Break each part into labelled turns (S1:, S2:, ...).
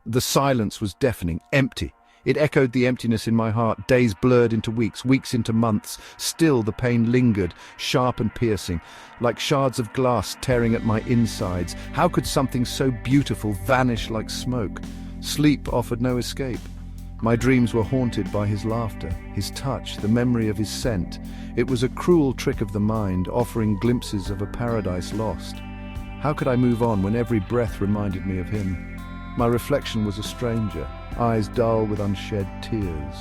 S1: The silence was deafening, empty. It echoed the emptiness in my heart. Days blurred into weeks, weeks into months. Still the pain lingered, sharp and piercing, like shards of glass tearing at my insides. How could something so beautiful vanish like smoke? Sleep offered no escape. My dreams were haunted by his laughter, his touch, the memory of his scent. It was a cruel trick of the mind, offering glimpses of a paradise lost. How could I move on when every breath reminded me of him? My reflection was a stranger, eyes dull with unshed tears,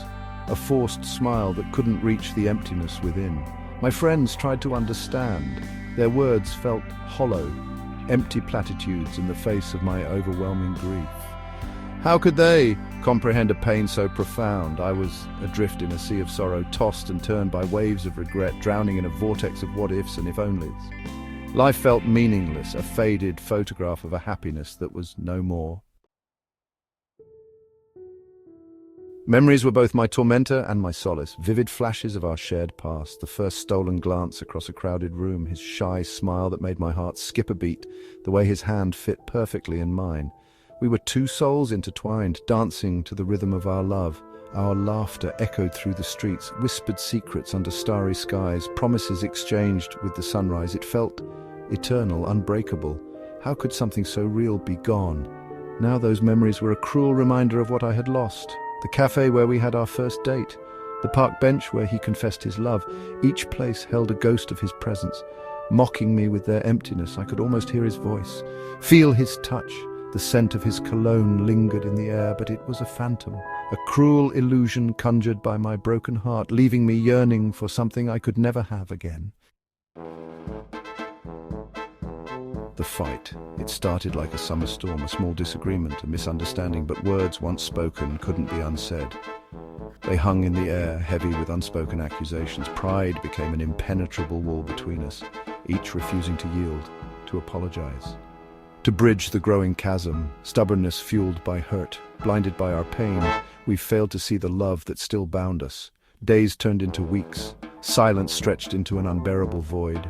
S1: a forced smile that couldn't reach the emptiness within. My friends tried to understand. Their words felt hollow, empty platitudes in the face of my overwhelming grief. How could they comprehend a pain so profound? I was adrift in a sea of sorrow, tossed and turned by waves of regret, drowning in a vortex of what-ifs and if-onlys. Life felt meaningless, a faded photograph of a happiness that was no more. Memories were both my tormentor and my solace, vivid flashes of our shared past, the first stolen glance across a crowded room, his shy smile that made my heart skip a beat, the way his hand fit perfectly in mine. We were two souls intertwined, dancing to the rhythm of our love. Our laughter echoed through the streets, whispered secrets under starry skies, promises exchanged with the sunrise. It felt eternal, unbreakable. How could something so real be gone? Now those memories were a cruel reminder of what I had lost. The cafe where we had our first date, the park bench where he confessed his love. Each place held a ghost of his presence, mocking me with their emptiness. I could almost hear his voice, feel his touch. The scent of his cologne lingered in the air, but it was a phantom, a cruel illusion conjured by my broken heart, leaving me yearning for something I could never have again. The fight. It started like a summer storm, a small disagreement, a misunderstanding, but words once spoken couldn't be unsaid. They hung in the air, heavy with unspoken accusations. Pride became an impenetrable wall between us, each refusing to yield, to apologize. To bridge the growing chasm, stubbornness fueled by hurt, blinded by our pain, we failed to see the love that still bound us. Days turned into weeks. Silence stretched into an unbearable void.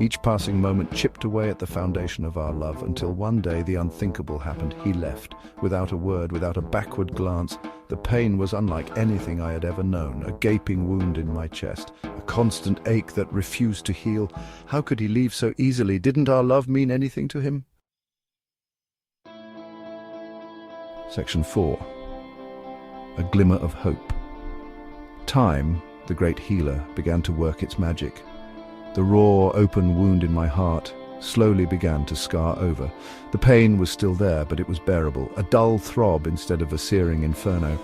S1: Each passing moment chipped away at the foundation of our love, until one day the unthinkable happened. He left, without a word, without a backward glance. The pain was unlike anything I had ever known, a gaping wound in my chest, a constant ache that refused to heal. How could he leave so easily? Didn't our love mean anything to him? Section 4. A glimmer of hope. Time, the great healer, began to work its magic. The raw, open wound in my heart slowly began to scar over. The pain was still there, but it was bearable, a dull throb instead of a searing inferno.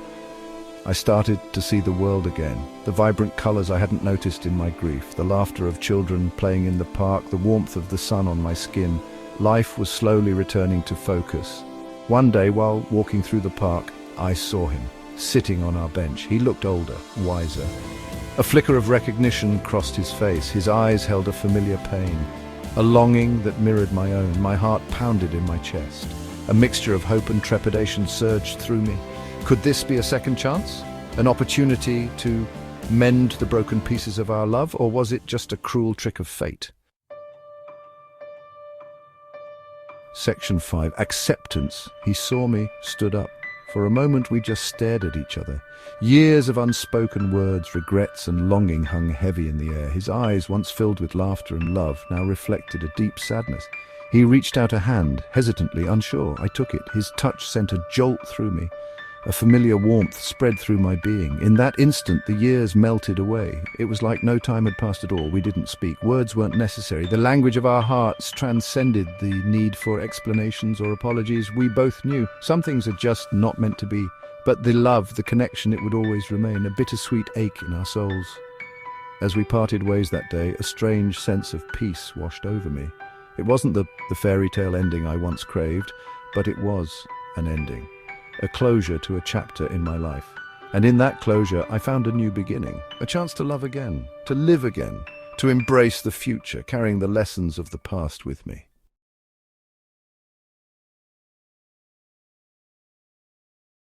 S1: I started to see the world again, the vibrant colors I hadn't noticed in my grief, the laughter of children playing in the park, the warmth of the sun on my skin. Life was slowly returning to focus. One day, while walking through the park, I saw him, sitting on our bench. He looked older, wiser. A flicker of recognition crossed his face. His eyes held a familiar pain, a longing that mirrored my own. My heart pounded in my chest. A mixture of hope and trepidation surged through me. Could this be a second chance? An opportunity to mend the broken pieces of our love, or was it just a cruel trick of fate? Section 5. Acceptance. He saw me, stood up. For a moment we just stared at each other. Years of unspoken words, regrets and longing hung heavy in the air. His eyes, once filled with laughter and love, now reflected a deep sadness. He reached out a hand, hesitantly, unsure. I took it. His touch sent a jolt through me. A familiar warmth spread through my being. In that instant, the years melted away. It was like no time had passed at all. We didn't speak. Words weren't necessary. The language of our hearts transcended the need for explanations or apologies. We both knew some things are just not meant to be. But the love, the connection, it would always remain, a bittersweet ache in our souls. As we parted ways that day, a strange sense of peace washed over me. It wasn't the fairy tale ending I once craved, but it was an ending. A closure to a chapter in my life. And in that closure, I found a new beginning, a chance to love again, to live again, to embrace the future, carrying the lessons of the past with me.